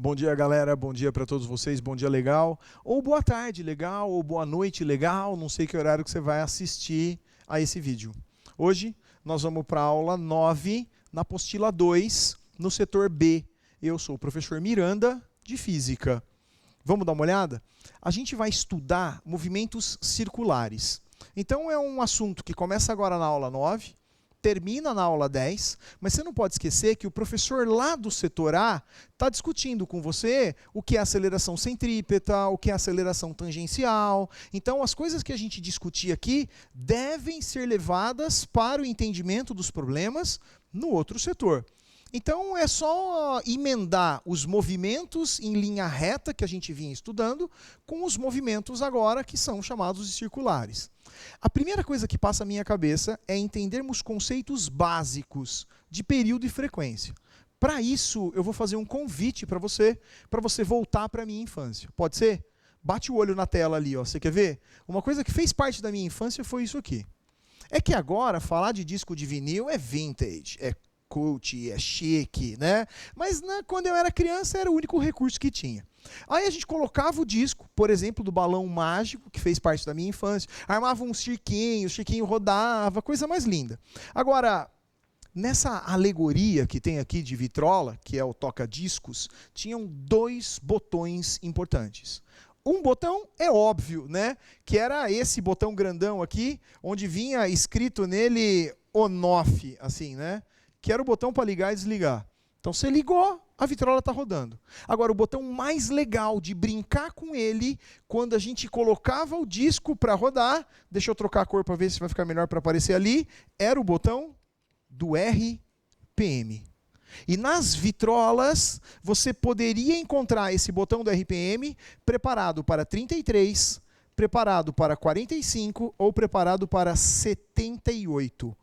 Bom dia, galera. Bom dia para todos vocês. Bom dia, legal. Ou boa tarde, legal. Ou boa noite, legal. Não sei que horário que você vai assistir a esse vídeo. Hoje nós vamos para a aula 9, na apostila 2, no setor B. Eu sou o professor Miranda, de Física. Vamos dar uma olhada? A gente vai estudar movimentos circulares. Então é um assunto que começa agora na aula 9, termina na aula 10, mas você não pode esquecer que o professor lá do setor A está discutindo com você o que é aceleração centrípeta, o que é aceleração tangencial. Então as coisas que a gente discutir aqui devem ser levadas para o entendimento dos problemas no outro setor. Então é só emendar os movimentos em linha reta que a gente vinha estudando com os movimentos agora que são chamados de circulares. A primeira coisa que passa à minha cabeça é entendermos conceitos básicos de período e frequência. Para isso, eu vou fazer um convite para você voltar para a minha infância. Pode ser? Bate o olho na tela ali, ó. Você quer ver? Uma coisa que fez parte da minha infância foi isso aqui. É que agora falar de disco de vinil é vintage, é cult, é chique, né? Mas quando eu era criança era o único recurso que tinha. Aí a gente colocava o disco, por exemplo, do balão mágico, que fez parte da minha infância, armava um cirquinho, o cirquinho rodava, coisa mais linda. Agora, nessa alegoria que tem aqui de vitrola, que é o toca-discos, tinham dois botões importantes. Um botão é óbvio, né? Que era esse botão grandão aqui, onde vinha escrito nele on-off, assim, né? Que era o botão para ligar e desligar. Então você ligou, a vitrola está rodando. Agora, o botão mais legal de brincar com ele, quando a gente colocava o disco para rodar, deixa eu trocar a cor para ver se vai ficar melhor para aparecer ali, era o botão do RPM. E nas vitrolas, você poderia encontrar esse botão do RPM preparado para 33, preparado para 45 ou preparado para 78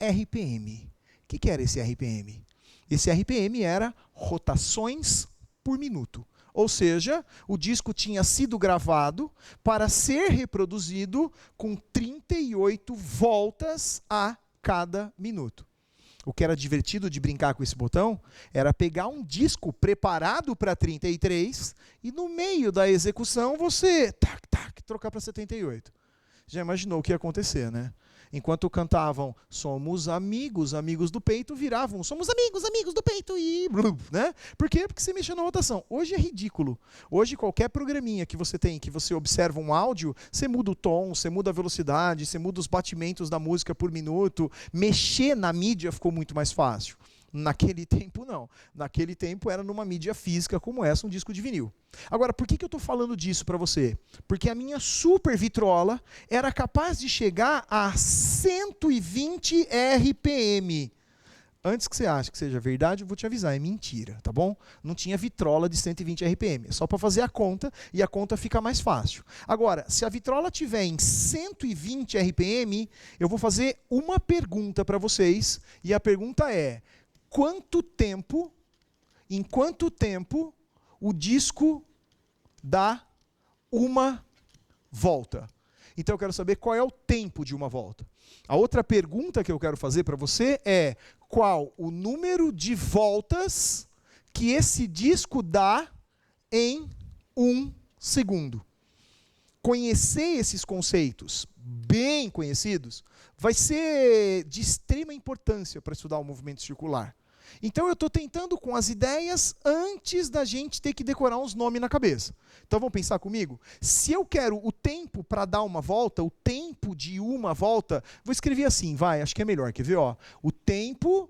RPM. O que era esse RPM? Esse RPM era rotações por minuto. Ou seja, o disco tinha sido gravado para ser reproduzido com 38 voltas a cada minuto. O que era divertido de brincar com esse botão era pegar um disco preparado para 33 e no meio da execução você trocar para 78. Já imaginou o que ia acontecer, né? Enquanto cantavam Somos amigos, amigos do peito, viravam Somos amigos, amigos do peito e... né? Por quê? Porque você mexeu na rotação. Hoje é ridículo. Hoje qualquer programinha que você tem, que você observa um áudio, você muda o tom, você muda a velocidade, você muda os batimentos da música por minuto. Mexer na mídia ficou muito mais fácil. Naquele tempo, não. Naquele tempo era numa mídia física como essa, um disco de vinil. Agora, por que eu estou falando disso para você? Porque a minha super vitrola era capaz de chegar a 120 RPM. Antes que você ache que seja verdade, eu vou te avisar, é mentira, tá bom? Não tinha vitrola de 120 RPM, é só para fazer a conta e a conta fica mais fácil. Agora, se a vitrola tiver em 120 RPM, eu vou fazer uma pergunta para vocês e a pergunta é: em quanto tempo o disco dá uma volta? Então eu quero saber qual é o tempo de uma volta. A outra pergunta que eu quero fazer para você é: qual o número de voltas que esse disco dá em um segundo? Conhecer esses conceitos bem conhecidos vai ser de extrema importância para estudar o movimento circular. Então eu estou tentando com as ideias antes da gente ter que decorar uns nomes na cabeça. Então vamos pensar comigo? Se eu quero o tempo para dar uma volta, o tempo de uma volta, vou escrever assim, vai, acho que é melhor, quer ver? Ó, o tempo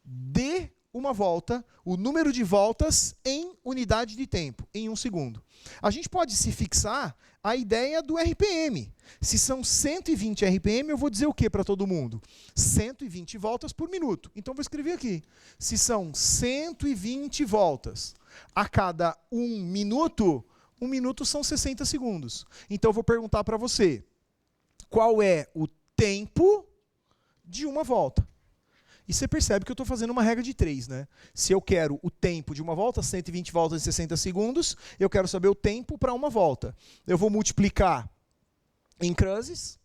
de uma volta, o número de voltas em unidade de tempo, em um segundo. A gente pode se fixar a ideia do RPM. Se são 120 RPM, eu vou dizer o que para todo mundo? 120 voltas por minuto. Então vou escrever aqui. Se são 120 voltas a cada um minuto são 60 segundos. Então eu vou perguntar para você, qual é o tempo de uma volta? E você percebe que eu estou fazendo uma regra de 3, né? Se eu quero o tempo de uma volta, 120 voltas em 60 segundos, eu quero saber o tempo para uma volta. Eu vou multiplicar em cruzes,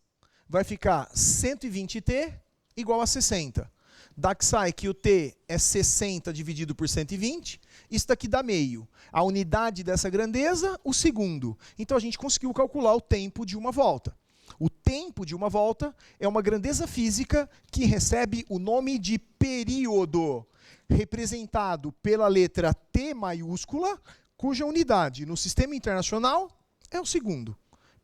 vai ficar 120t igual a 60. Daqui sai que o t é 60 dividido por 120, isso daqui dá meio. A unidade dessa grandeza, o segundo. Então a gente conseguiu calcular o tempo de uma volta. O tempo de uma volta é uma grandeza física que recebe o nome de período, representado pela letra T maiúscula, cuja unidade no sistema internacional é o segundo.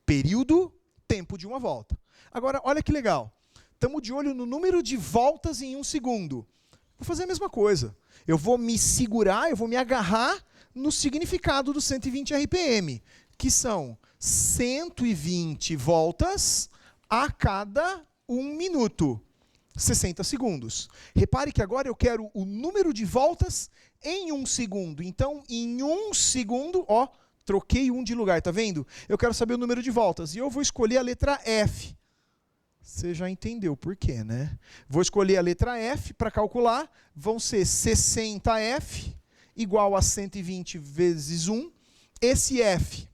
Período, tempo de uma volta. Agora, olha que legal. Estamos de olho no número de voltas em um segundo. Vou fazer a mesma coisa. Eu vou me segurar, eu vou me agarrar no significado do 120 RPM, que são 120 voltas a cada 1 minuto. 60 segundos. Repare que agora eu quero o número de voltas em 1 segundo. Então, em 1 segundo, ó, troquei um de lugar, tá vendo? Eu quero saber o número de voltas. E eu vou escolher a letra F. Você já entendeu por quê, né? Vou escolher a letra F para calcular. Vão ser 60F igual a 120 vezes 1. Esse F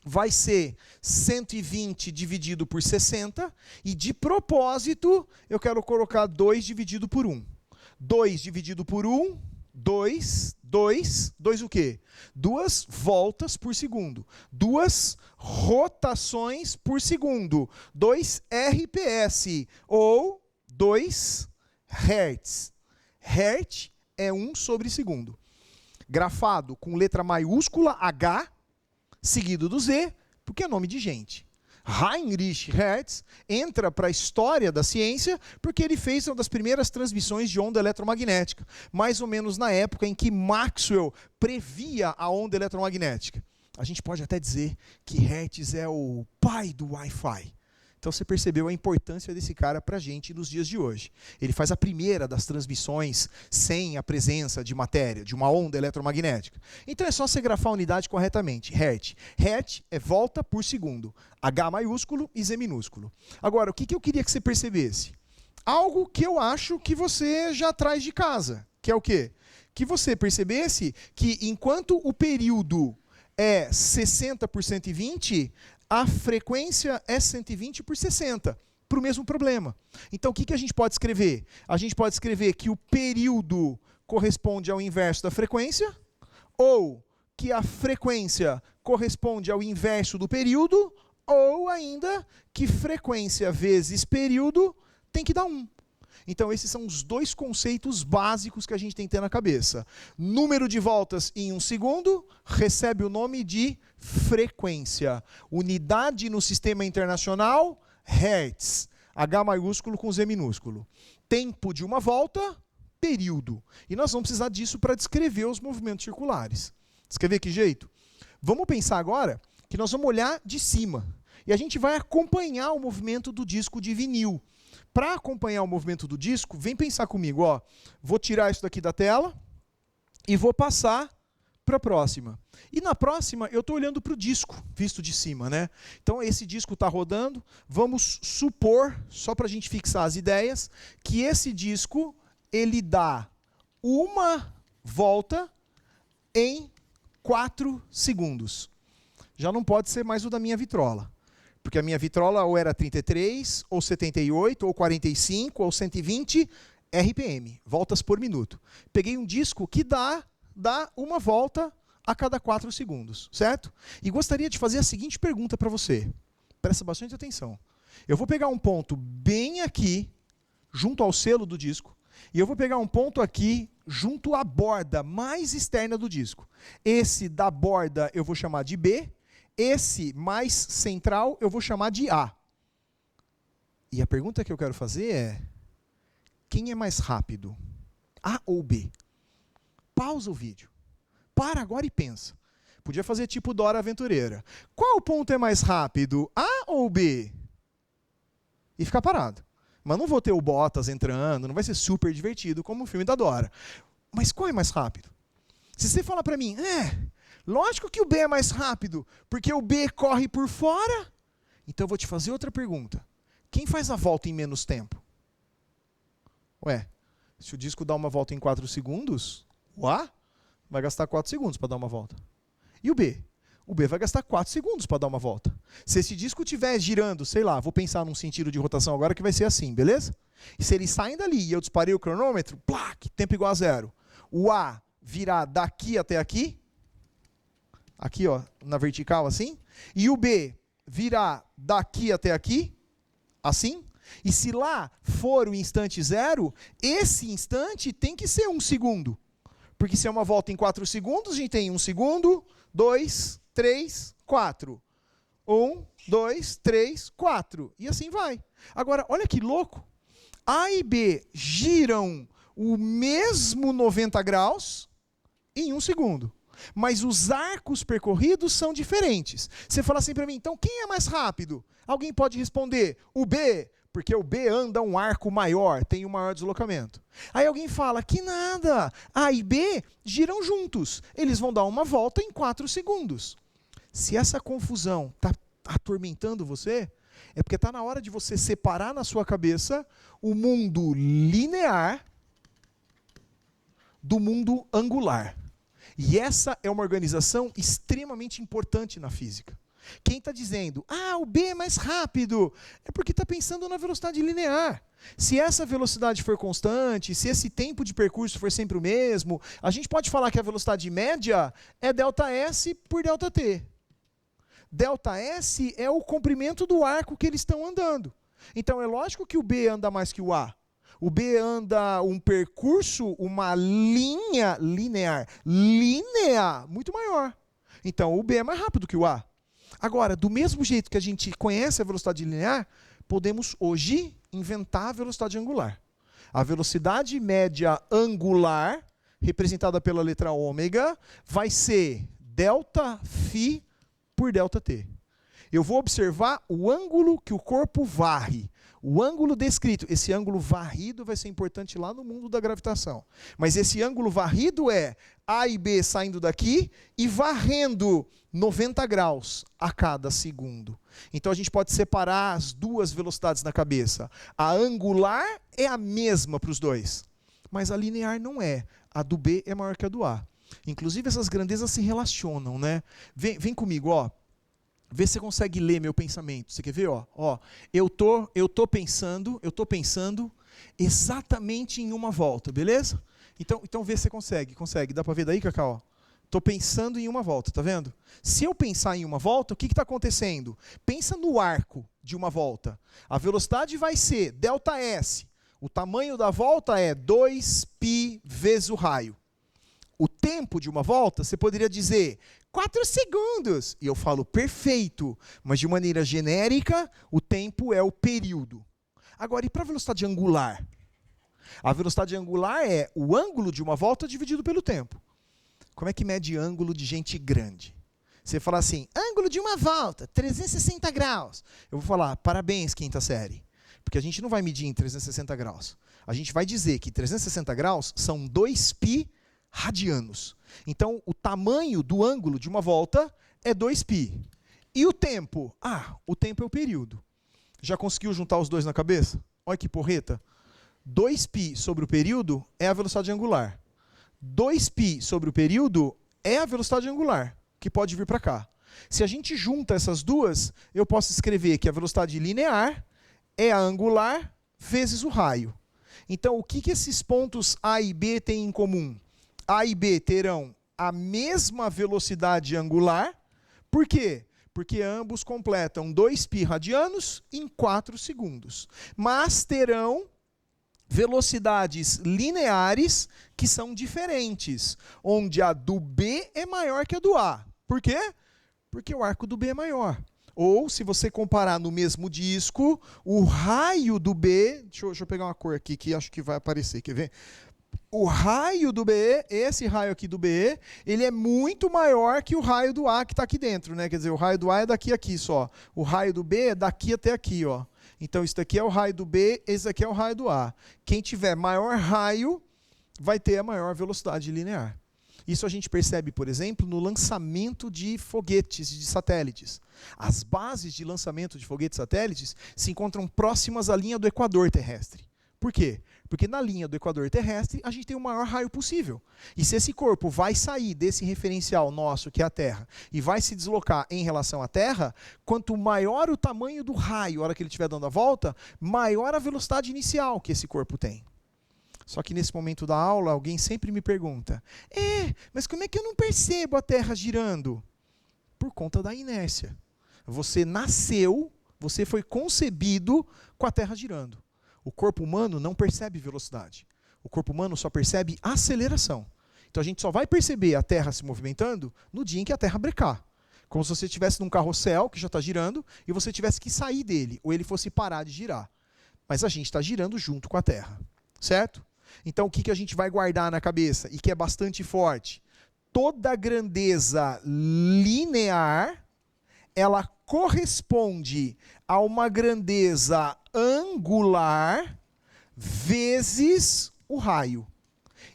vai ser 120 dividido por 60. E, de propósito, eu quero colocar 2 dividido por 1. 2 dividido por 1, 2 o quê? 2 voltas por segundo. 2 rotações por segundo. 2 RPS, ou 2 Hertz. Hertz é 1 sobre segundo. Grafado com letra maiúscula H, seguido do Z, porque é nome de gente. Heinrich Hertz entra para a história da ciência porque ele fez uma das primeiras transmissões de onda eletromagnética, mais ou menos na época em que Maxwell previa a onda eletromagnética. A gente pode até dizer que Hertz é o pai do Wi-Fi. Então você percebeu a importância desse cara para a gente nos dias de hoje. Ele faz a primeira das transmissões sem a presença de matéria, de uma onda eletromagnética. Então é só você grafar a unidade corretamente. Hertz. Hertz é volta por segundo. H maiúsculo e Z minúsculo. Agora, o que eu queria que você percebesse? Algo que eu acho que você já traz de casa. Que é o quê? Que você percebesse que enquanto o período é 60 por 120, a frequência é 120 por 60, para o mesmo problema. Então, o que a gente pode escrever? A gente pode escrever que o período corresponde ao inverso da frequência, ou que a frequência corresponde ao inverso do período, ou ainda que frequência vezes período tem que dar 1. Então, esses são os dois conceitos básicos que a gente tem que ter na cabeça. Número de voltas em 1 segundo recebe o nome de frequência. Unidade no sistema internacional, Hertz. H maiúsculo com Z minúsculo. Tempo de uma volta, período. E nós vamos precisar disso para descrever os movimentos circulares. Descrever que jeito? Vamos pensar agora que nós vamos olhar de cima. E a gente vai acompanhar o movimento do disco de vinil. Para acompanhar o movimento do disco, vem pensar comigo, ó. Vou tirar isso daqui da tela e vou passar para a próxima. E na próxima eu estou olhando para o disco, visto de cima, né? Então esse disco está rodando. Vamos supor, só para a gente fixar as ideias, que esse disco ele dá uma volta em 4 segundos. Já não pode ser mais o da minha vitrola. Porque a minha vitrola ou era 33, ou 78, ou 45, ou 120 RPM, voltas por minuto. Peguei um disco que dá uma volta a cada 4 segundos, certo? E gostaria de fazer a seguinte pergunta para você. Presta bastante atenção. Eu vou pegar um ponto bem aqui, junto ao selo do disco, e eu vou pegar um ponto aqui, junto à borda mais externa do disco. Esse da borda eu vou chamar de B, esse mais central eu vou chamar de A. E a pergunta que eu quero fazer é: quem é mais rápido? A ou B? Pausa o vídeo. Para agora e pensa. Podia fazer tipo Dora Aventureira. Qual ponto é mais rápido? A ou B? E ficar parado. Mas não vou ter o Bottas entrando, não vai ser super divertido como o filme da Dora. Mas qual é mais rápido? Se você falar para mim, lógico que o B é mais rápido, porque o B corre por fora. Então eu vou te fazer outra pergunta. Quem faz a volta em menos tempo? Ué, se o disco dá uma volta em 4 segundos, o A vai gastar 4 segundos para dar uma volta. E o B? o B vai gastar 4 segundos para dar uma volta. Se esse disco estiver girando, sei lá, vou pensar num sentido de rotação agora que vai ser assim, beleza? E se ele sai dali e eu disparei o cronômetro, plac, tempo igual a 0. O A virar daqui até aqui, aqui ó, na vertical assim, e o B virar daqui até aqui, assim, e se lá for o instante 0, esse instante tem que ser 1 segundo. Porque se é uma volta em 4 segundos, a gente tem 1 segundo, 2, 3, 4. 1, 2, 3, 4. E assim vai. Agora, olha que louco. A e B giram o mesmo 90 graus em 1 segundo. Mas os arcos percorridos são diferentes. Você fala assim para mim, então quem é mais rápido? Alguém pode responder, o B, porque o B anda um arco maior, tem um maior deslocamento. Aí alguém fala, que nada, A e B giram juntos. Eles vão dar uma volta em 4 segundos. Se essa confusão está atormentando você, é porque está na hora de você separar na sua cabeça o mundo linear do mundo angular. E essa é uma organização extremamente importante na física. Quem está dizendo, o B é mais rápido, é porque está pensando na velocidade linear. Se essa velocidade for constante, se esse tempo de percurso for sempre o mesmo, a gente pode falar que a velocidade média é ΔS por ΔT. ΔS é o comprimento do arco que eles estão andando. Então é lógico que o B anda mais que o A. O B anda um percurso, uma linha linear, muito maior. Então o B é mais rápido que o A. Agora, do mesmo jeito que a gente conhece a velocidade linear, podemos hoje inventar a velocidade angular. A velocidade média angular, representada pela letra ômega, vai ser ΔΦ por ΔT. Eu vou observar o ângulo que o corpo varre. O ângulo descrito, esse ângulo varrido vai ser importante lá no mundo da gravitação. Mas esse ângulo varrido é A e B saindo daqui e varrendo 90 graus a cada segundo. Então a gente pode separar as duas velocidades na cabeça. A angular é a mesma para os dois, mas a linear não é. A do B é maior que a do A. Inclusive essas grandezas se relacionam, né? Vem comigo, ó. Vê se você consegue ler meu pensamento. Você quer ver? Eu tô pensando exatamente em uma volta, beleza? Então vê se você consegue. Dá para ver daí, Cacau? Estou pensando em uma volta, tá vendo? Se eu pensar em uma volta, o que está acontecendo? Pensa no arco de uma volta. A velocidade vai ser ΔS. O tamanho da volta é 2π vezes o raio. O tempo de uma volta, você poderia dizer 4 segundos. E eu falo perfeito, mas de maneira genérica, o tempo é o período. Agora, e para a velocidade angular? A velocidade angular é o ângulo de uma volta dividido pelo tempo. Como é que mede ângulo de gente grande? Você fala assim, ângulo de uma volta, 360 graus. Eu vou falar, parabéns, quinta série. Porque a gente não vai medir em 360 graus. A gente vai dizer que 360 graus são 2π radianos. Então, o tamanho do ângulo de uma volta é 2π. E o tempo? O tempo é o período. Já conseguiu juntar os dois na cabeça? Olha que porreta. 2π sobre o período é a velocidade angular. 2π sobre o período é a velocidade angular, que pode vir para cá. Se a gente junta essas duas, eu posso escrever que a velocidade linear é a angular vezes o raio. Então, o que esses pontos A e B têm em comum? A e B terão a mesma velocidade angular. Por quê? Porque ambos completam 2π radianos em 4 segundos. Mas terão velocidades lineares que são diferentes, onde a do B é maior que a do A. Por quê? Porque o arco do B é maior. Ou, se você comparar no mesmo disco, o raio do B... Deixa eu pegar uma cor aqui que acho que vai aparecer. Quer ver? O raio do B, esse raio aqui do B, ele é muito maior que o raio do A que está aqui dentro, né? Quer dizer, o raio do A é daqui a aqui só. O raio do B é daqui até aqui, ó. Então, isso daqui é o raio do B, esse daqui é o raio do A. Quem tiver maior raio vai ter a maior velocidade linear. Isso a gente percebe, por exemplo, no lançamento de foguetes, de satélites. As bases de lançamento de foguetes e satélites se encontram próximas à linha do equador terrestre. Por quê? Porque na linha do equador terrestre, a gente tem o maior raio possível. E se esse corpo vai sair desse referencial nosso, que é a Terra, e vai se deslocar em relação à Terra, quanto maior o tamanho do raio, a hora que ele estiver dando a volta, maior a velocidade inicial que esse corpo tem. Só que nesse momento da aula, alguém sempre me pergunta, mas como é que eu não percebo a Terra girando? Por conta da inércia. Você nasceu, você foi concebido com a Terra girando. O corpo humano não percebe velocidade. O corpo humano só percebe aceleração. Então a gente só vai perceber a Terra se movimentando no dia em que a Terra brecar. Como se você estivesse num carrossel que já está girando e você tivesse que sair dele, ou ele fosse parar de girar. Mas a gente está girando junto com a Terra. Certo? Então o que a gente vai guardar na cabeça? E que é bastante forte. Toda grandeza linear, ela corresponde a uma grandeza angular vezes o raio.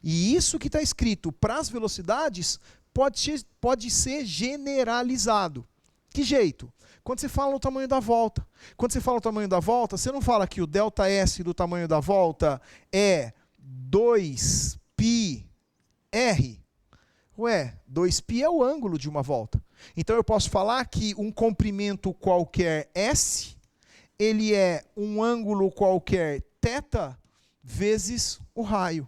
E isso que está escrito para as velocidades pode ser generalizado. Que jeito? Quando você fala no tamanho da volta. Quando você fala o tamanho da volta, você não fala que o ΔS do tamanho da volta é 2πr. Ué, 2π é o ângulo de uma volta. Então eu posso falar que um comprimento qualquer S, ele é um ângulo qualquer θ vezes o raio.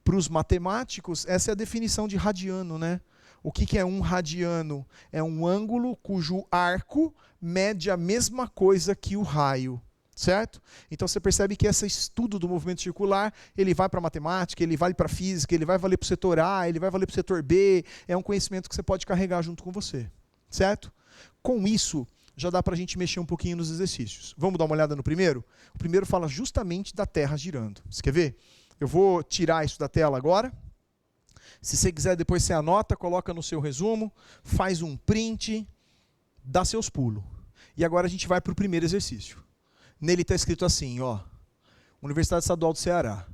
Para os matemáticos, essa é a definição de radiano, né? O que é um radiano? É um ângulo cujo arco mede a mesma coisa que o raio. Certo? Então você percebe que esse estudo do movimento circular, ele vai para a matemática, ele vale para a física, ele vai valer para o setor A, ele vai valer para o setor B, é um conhecimento que você pode carregar junto com você. Certo? Com isso, já dá para a gente mexer um pouquinho nos exercícios. Vamos dar uma olhada no primeiro? O primeiro fala justamente da Terra girando. Você quer ver? Eu vou tirar isso da tela agora. Se você quiser, depois você anota, coloca no seu resumo, faz um print, dá seus pulos. E agora a gente vai para o primeiro exercício. Nele está escrito assim, ó, Universidade Estadual do Ceará.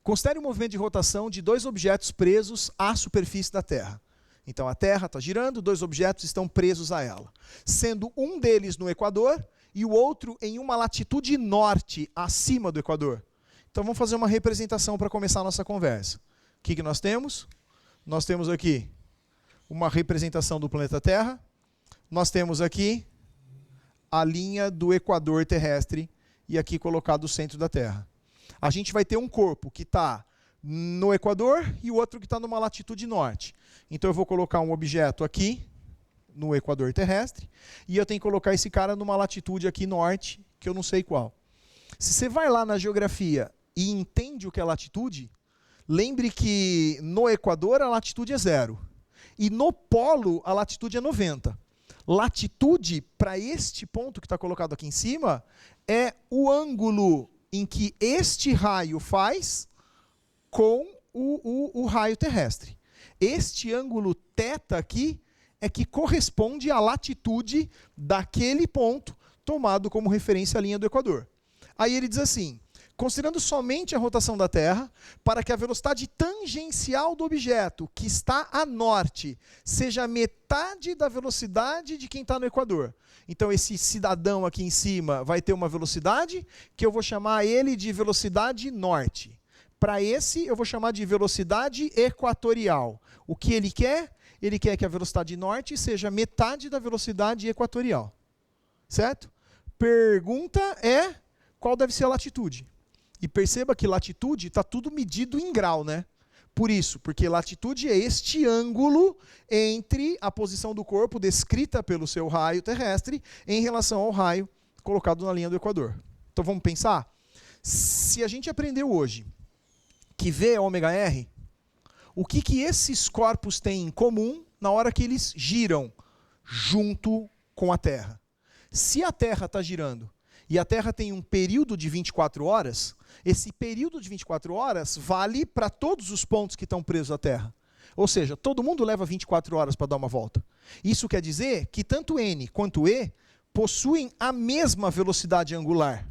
Considere o movimento de rotação de dois objetos presos à superfície da Terra. Então a Terra está girando, dois objetos estão presos a ela. Sendo um deles no Equador e o outro em uma latitude norte, acima do Equador. Então vamos fazer uma representação para começar a nossa conversa. O que nós temos? Nós temos aqui uma representação do planeta Terra. Nós temos aqui a linha do equador terrestre e aqui colocado o centro da Terra. A gente vai ter um corpo que está no equador e o outro que está numa latitude norte. Então eu vou colocar um objeto aqui no equador terrestre e eu tenho que colocar esse cara numa latitude aqui norte, que eu não sei qual. Se você vai lá na geografia e entende o que é latitude, lembre que no equador a latitude é 0 e no polo a latitude é 90. Latitude, para este ponto que está colocado aqui em cima, é o ângulo em que este raio faz com o raio terrestre. Este ângulo θ aqui é que corresponde à latitude daquele ponto tomado como referência à linha do Equador. Aí ele diz assim, considerando somente a rotação da Terra, para que a velocidade tangencial do objeto que está a norte seja metade da velocidade de quem está no Equador. Então esse cidadão aqui em cima vai ter uma velocidade que eu vou chamar ele de velocidade norte. Para esse eu vou chamar de velocidade equatorial. O que ele quer? Ele quer que a velocidade norte seja metade da velocidade equatorial. Certo? Pergunta é qual deve ser a latitude. E perceba que latitude está tudo medido em grau, né? Por isso, porque latitude é este ângulo entre a posição do corpo descrita pelo seu raio terrestre em relação ao raio colocado na linha do Equador. Então vamos pensar? Se a gente aprendeu hoje que V é ômega R, o que esses corpos têm em comum na hora que eles giram junto com a Terra? Se a Terra está girando e a Terra tem um período de 24 horas, esse período de 24 horas vale para todos os pontos que estão presos à Terra. Ou seja, todo mundo leva 24 horas para dar uma volta. Isso quer dizer que tanto N quanto E possuem a mesma velocidade angular.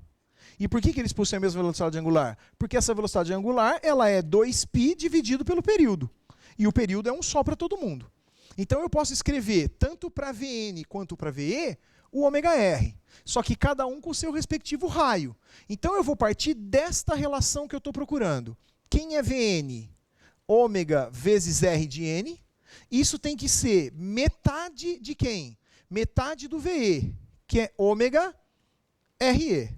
E por que eles possuem a mesma velocidade angular? Porque essa velocidade angular ela é 2π dividido pelo período. E o período é um só para todo mundo. Então eu posso escrever tanto para Vn quanto para Ve o ômega R. Só que cada um com o seu respectivo raio. Então eu vou partir desta relação que eu estou procurando. Quem é Vn? Ômega vezes R de N. Isso tem que ser metade de quem? Metade do VE, que é ômega RE.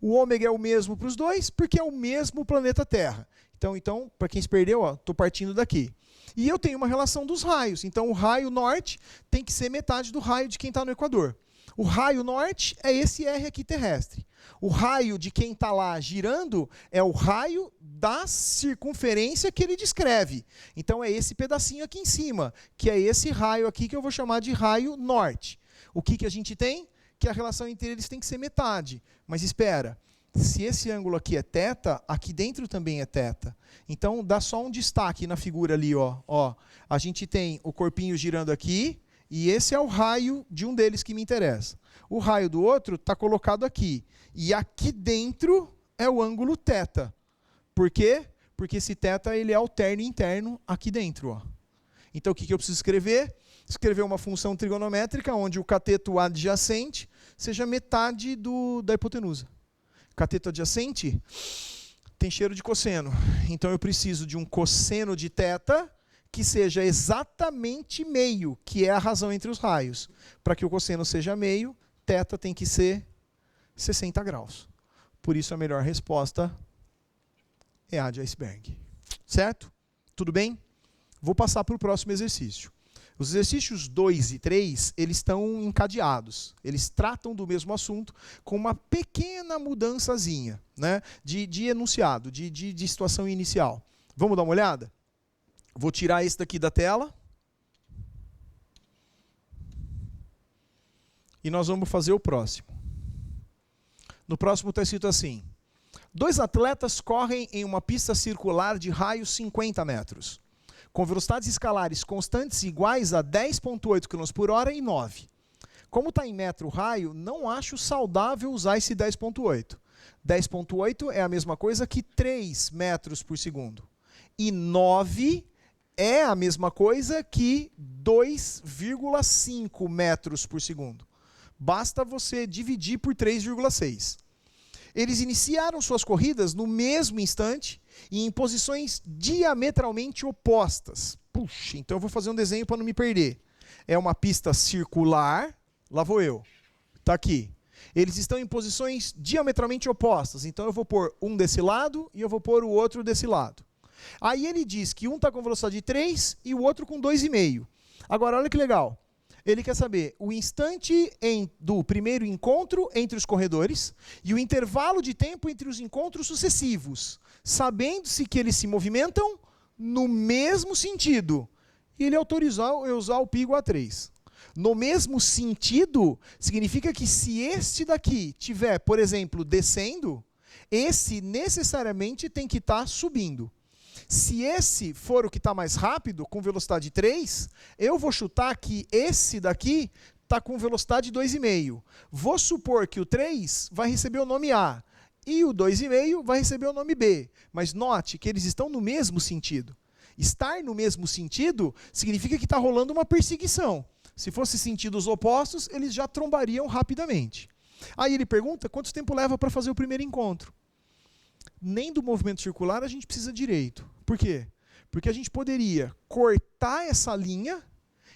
O ômega é o mesmo para os dois, porque é o mesmo planeta Terra. Então para quem se perdeu, estou partindo daqui. E eu tenho uma relação dos raios. Então, o raio norte tem que ser metade do raio de quem está no Equador. O raio norte é esse R aqui terrestre. O raio de quem está lá girando é o raio da circunferência que ele descreve. Então, é esse pedacinho aqui em cima, que é esse raio aqui que eu vou chamar de raio norte. O que a gente tem? Que a relação entre eles tem que ser metade. Mas espera. Se esse ângulo aqui é θ, aqui dentro também é θ. Então, dá só um destaque na figura ali. Ó. A gente tem o corpinho girando aqui, e esse é o raio de um deles que me interessa. O raio do outro está colocado aqui. E aqui dentro é o ângulo θ. Por quê? Porque esse θ ele é alterno e interno aqui dentro. Ó. Então, o que eu preciso escrever? Escrever uma função trigonométrica onde o cateto adjacente seja metade da hipotenusa. Cateto adjacente tem cheiro de cosseno. Então eu preciso de um cosseno de θ que seja exatamente meio, que é a razão entre os raios. Para que o cosseno seja meio, θ tem que ser 60 graus. Por isso a melhor resposta é a de iceberg. Certo? Tudo bem? Vou passar para o próximo exercício. Os exercícios 2 e 3, eles estão encadeados. Eles tratam do mesmo assunto com uma pequena mudançazinha, né, de enunciado, de situação inicial. Vamos dar uma olhada? Vou tirar esse daqui da tela. E nós vamos fazer o próximo. No próximo está escrito assim. 2 atletas correm em uma pista circular de raio 50 metros. Com velocidades escalares constantes iguais a 10,8 km por hora e 9. Como está em metro o raio, não acho saudável usar esse 10,8. 10,8 é a mesma coisa que 3 metros por segundo. E 9 é a mesma coisa que 2,5 metros por segundo. Basta você dividir por 3,6. Eles iniciaram suas corridas no mesmo instante e em posições diametralmente opostas. Puxa, então eu vou fazer um desenho para não me perder. É uma pista circular, lá vou eu, está aqui. Eles estão em posições diametralmente opostas, então eu vou pôr um desse lado e eu vou pôr o outro desse lado. Aí ele diz que um está com velocidade de 3 e o outro com 2,5. Agora, olha que legal. Ele quer saber o instante do primeiro encontro entre os corredores e o intervalo de tempo entre os encontros sucessivos, sabendo-se que eles se movimentam no mesmo sentido. E ele autorizou eu usar o π igual a 3. No mesmo sentido, significa que se este daqui tiver, por exemplo, descendo, esse necessariamente tem que estar subindo. Se esse for o que está mais rápido, com velocidade 3, eu vou chutar que esse daqui está com velocidade 2,5. Vou supor que o 3 vai receber o nome A e o 2,5 vai receber o nome B. Mas note que eles estão no mesmo sentido. Estar no mesmo sentido significa que está rolando uma perseguição. Se fossem sentidos opostos, eles já trombariam rapidamente. Aí ele pergunta quanto tempo leva para fazer o primeiro encontro. Nem do movimento circular a gente precisa direito. Por quê? Porque a gente poderia cortar essa linha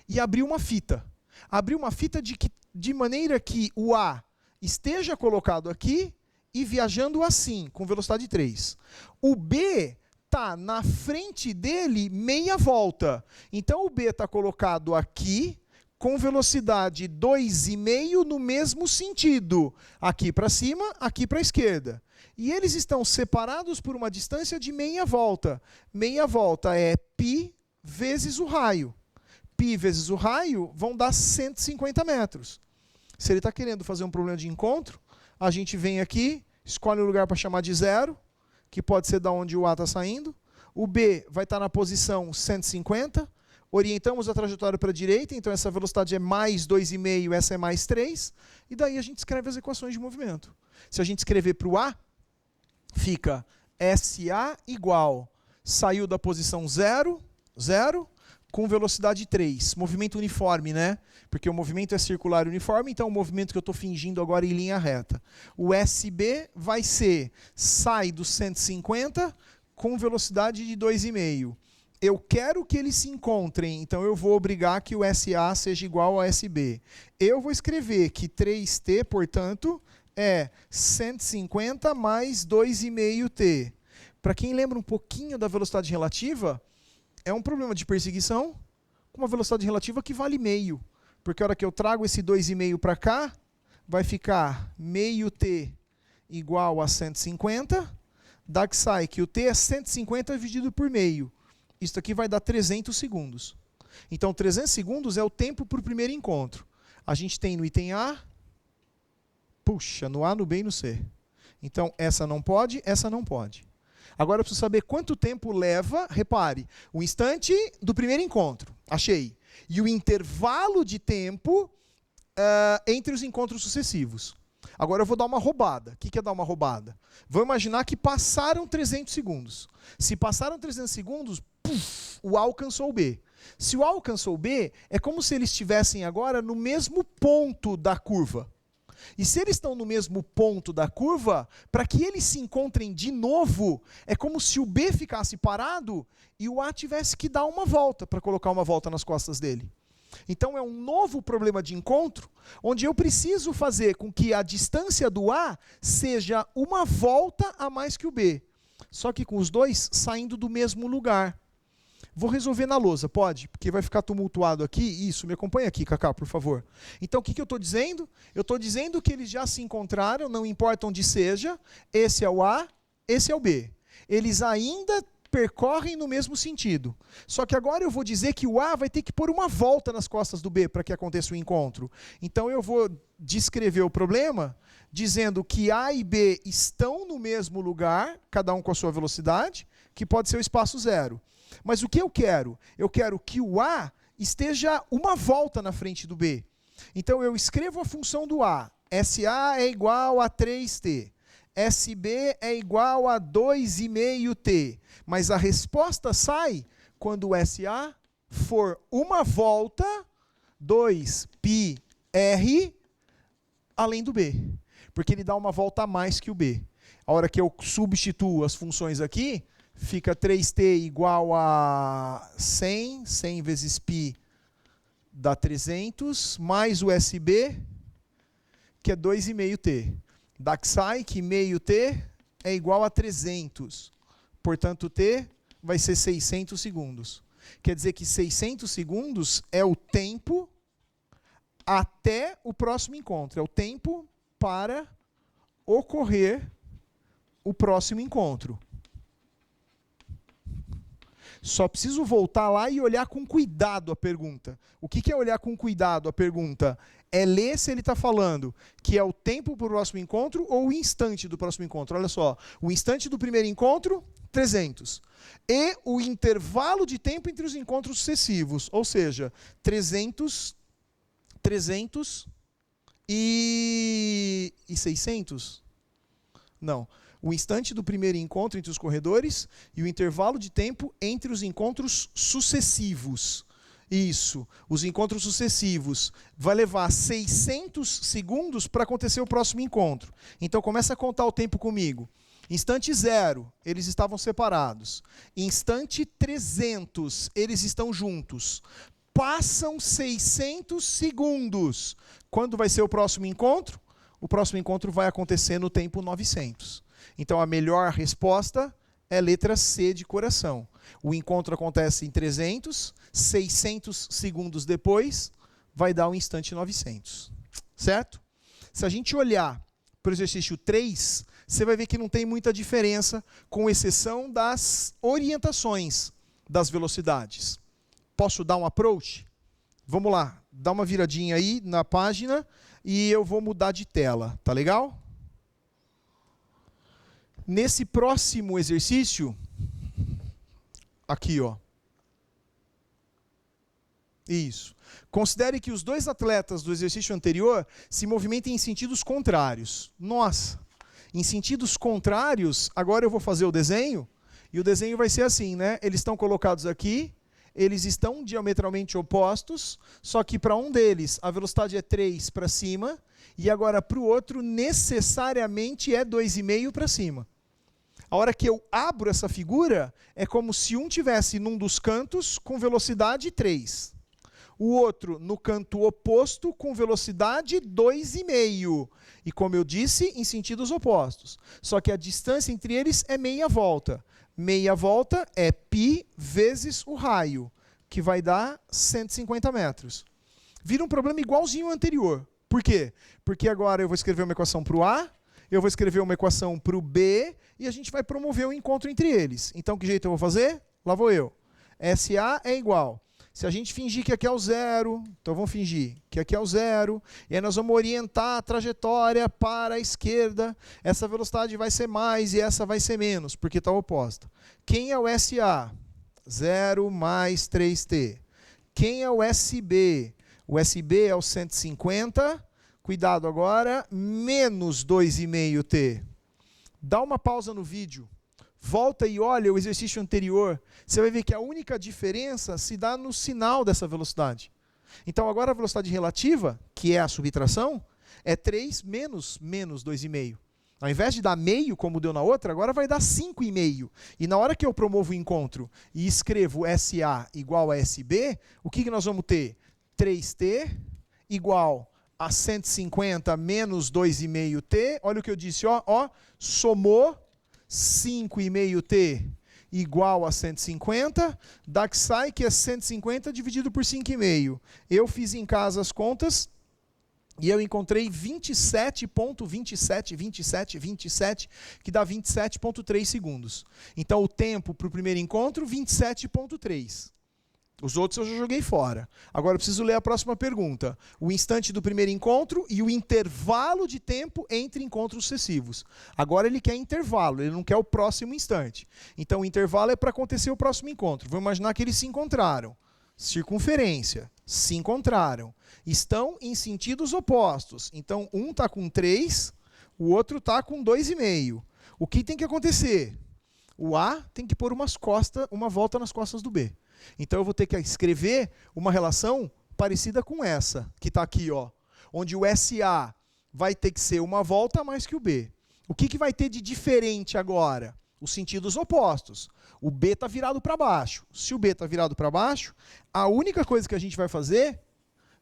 e abrir uma fita. Abrir uma fita de maneira que o A esteja colocado aqui e viajando assim, com velocidade 3. O B está na frente dele meia volta. Então o B está colocado aqui, com velocidade 2,5 no mesmo sentido. Aqui para cima, aqui para a esquerda. E eles estão separados por uma distância de meia volta. Meia volta é π vezes o raio. Π vezes o raio vão dar 150 metros. Se ele está querendo fazer um problema de encontro, a gente vem aqui, escolhe um lugar para chamar de 0, que pode ser da onde o A está saindo. O B vai estar na posição 150. Orientamos a trajetória para a direita, então essa velocidade é mais 2,5, essa é mais 3. E daí a gente escreve as equações de movimento. Se a gente escrever para o A, fica SA igual, saiu da posição 0, 0, com velocidade 3. Movimento uniforme, né? Porque o movimento é circular uniforme, então o movimento que eu estou fingindo agora em linha reta. O SB vai ser, sai do 150 com velocidade de 2,5. Eu quero que eles se encontrem, então eu vou obrigar que o SA seja igual ao SB. Eu vou escrever que 3T, portanto, é 150 mais 2,5T. Para quem lembra um pouquinho da velocidade relativa, é um problema de perseguição com uma velocidade relativa que vale meio. Porque a hora que eu trago esse 2,5 para cá, vai ficar meio T igual a 150. Dá que sai que o T é 150 dividido por meio. Isso aqui vai dar 300 segundos. Então, 300 segundos é o tempo para o primeiro encontro. A gente tem no item A, puxa, no A, no B e no C. Então, essa não pode, essa não pode. Agora eu preciso saber quanto tempo leva, repare, o instante do primeiro encontro, achei, e o intervalo de tempo entre os encontros sucessivos. Agora eu vou dar uma roubada. O que é dar uma roubada? Vou imaginar que passaram 300 segundos. Se passaram 300 segundos, puff, o A alcançou o B. Se o A alcançou o B, é como se eles estivessem agora no mesmo ponto da curva. E se eles estão no mesmo ponto da curva, para que eles se encontrem de novo, é como se o B ficasse parado e o A tivesse que dar uma volta para colocar uma volta nas costas dele. Então é um novo problema de encontro, onde eu preciso fazer com que a distância do A seja uma volta a mais que o B. Só que com os dois saindo do mesmo lugar. Vou resolver na lousa, pode? Porque vai ficar tumultuado aqui. Isso, me acompanha aqui, Cacá, por favor. Então, o que eu estou dizendo? Eu estou dizendo que eles já se encontraram, não importa onde seja. Esse é o A, esse é o B. Eles ainda percorrem no mesmo sentido. Só que agora eu vou dizer que o A vai ter que pôr uma volta nas costas do B para que aconteça o encontro. Então, eu vou descrever o problema dizendo que A e B estão no mesmo lugar, cada um com a sua velocidade, que pode ser o espaço zero. Mas o que eu quero? Eu quero que o A esteja uma volta na frente do B. Então eu escrevo a função do A. SA é igual a 3T. SB é igual a 2,5T. Mas a resposta sai quando o SA for uma volta, 2πr, além do B. Porque ele dá uma volta a mais que o B. A hora que eu substituo as funções aqui, fica 3t igual a 100, 100 vezes π dá 300, mais o SB, que é 2,5t. Dá que sai que meio t é igual a 300. Portanto, t vai ser 600 segundos. Quer dizer que 600 segundos é o tempo até o próximo encontro. É o tempo para ocorrer o próximo encontro. Só preciso voltar lá e olhar com cuidado a pergunta. O que é olhar com cuidado a pergunta? É ler se ele está falando que é o tempo para o próximo encontro ou o instante do próximo encontro. Olha só, o instante do primeiro encontro, 300. E o intervalo de tempo entre os encontros sucessivos. Ou seja, 300 e 600? Não. O instante do primeiro encontro entre os corredores e o intervalo de tempo entre os encontros sucessivos. Isso, os encontros sucessivos. Vai levar 600 segundos para acontecer o próximo encontro. Então, começa a contar o tempo comigo. Instante 0, eles estavam separados. Instante 300, eles estão juntos. Passam 600 segundos. Quando vai ser o próximo encontro? O próximo encontro vai acontecer no tempo 900. Então, a melhor resposta é letra C de coração. O encontro acontece em 300, 600 segundos depois, vai dar o instante 900. Certo? Se a gente olhar para o exercício 3, você vai ver que não tem muita diferença, com exceção das orientações das velocidades. Posso dar um approach? Vamos lá, dá uma viradinha aí na página e eu vou mudar de tela. Tá legal? Nesse próximo exercício, aqui, ó. Isso. Considere que os dois atletas do exercício anterior se movimentem em sentidos contrários. Nossa, em sentidos contrários, agora eu vou fazer o desenho, e o desenho vai ser assim, né? Eles estão colocados aqui, eles estão diametralmente opostos, só que para um deles a velocidade é 3 para cima, e agora para o outro necessariamente é 2,5 para cima. A hora que eu abro essa figura, é como se um tivesse num dos cantos com velocidade 3. O outro no canto oposto com velocidade 2,5. E como eu disse, em sentidos opostos. Só que a distância entre eles é meia volta. Meia volta é π vezes o raio, que vai dar 150 metros. Vira um problema igualzinho ao anterior. Por quê? Porque agora eu vou escrever uma equação para o A, eu vou escrever uma equação para o B, e a gente vai promover um encontro entre eles. Então, que jeito eu vou fazer? Lá vou eu. SA é igual. Se a gente fingir que aqui é o zero, então vamos fingir que aqui é o zero, e aí nós vamos orientar a trajetória para a esquerda, essa velocidade vai ser mais e essa vai ser menos, porque está oposta. Quem é o SA? 0 mais 3t. Quem é o SB? O SB é o 150, cuidado agora, menos 2,5t. Dá uma pausa no vídeo. Volta e olha o exercício anterior, você vai ver que a única diferença se dá no sinal dessa velocidade. Então agora a velocidade relativa, que é a subtração, é 3 menos 2,5. Ao invés de dar meio, como deu na outra, agora vai dar 5,5. E na hora que eu promovo o encontro e escrevo SA igual a SB, o que nós vamos ter? 3t igual a 150 menos 2,5t. Olha o que eu disse, ó, somou 5,5t igual a 150, dá que sai que é 150 dividido por 5,5. Eu fiz em casa as contas e eu encontrei 27,27, que dá 27,3 segundos. Então o tempo para o primeiro encontro, 27,3. Os outros eu já joguei fora. Agora eu preciso ler a próxima pergunta. O instante do primeiro encontro e o intervalo de tempo entre encontros sucessivos. Agora ele quer intervalo, ele não quer o próximo instante. Então o intervalo é para acontecer o próximo encontro. Vamos imaginar que eles se encontraram. Circunferência, se encontraram. Estão em sentidos opostos. Então um está com 3, o outro está com 2,5. O que tem que acontecer? O A tem que pôr uma volta nas costas do B. Então eu vou ter que escrever uma relação parecida com essa, que está aqui, ó, onde o SA vai ter que ser uma volta a mais que o B. O que vai ter de diferente agora? Os sentidos opostos. O B está virado para baixo. Se o B está virado para baixo, a única coisa que a gente vai fazer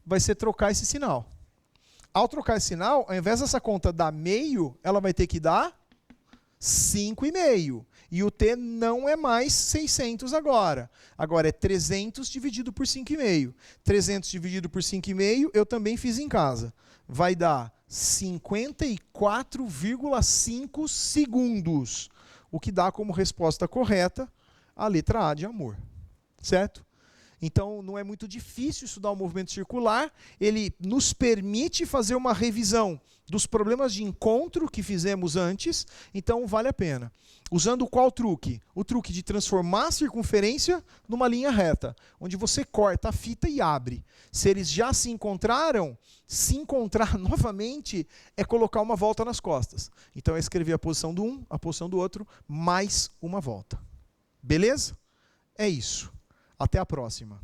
vai ser trocar esse sinal. Ao trocar esse sinal, ao invés dessa conta dar meio, ela vai ter que dar 5,5. E o t não é mais 600 agora. Agora é 300 dividido por 5,5. 300 dividido por 5,5 eu também fiz em casa. Vai dar 54,5 segundos. O que dá como resposta correta a letra A de amor. Certo? Então não é muito difícil estudar o movimento circular. Ele nos permite fazer uma revisão dos problemas de encontro que fizemos antes, então vale a pena. Usando qual truque? O truque de transformar a circunferência numa linha reta, onde você corta a fita e abre. Se eles já se encontraram, se encontrar novamente é colocar uma volta nas costas. Então é escrever a posição do um, a posição do outro, mais uma volta. Beleza? É isso. Até a próxima.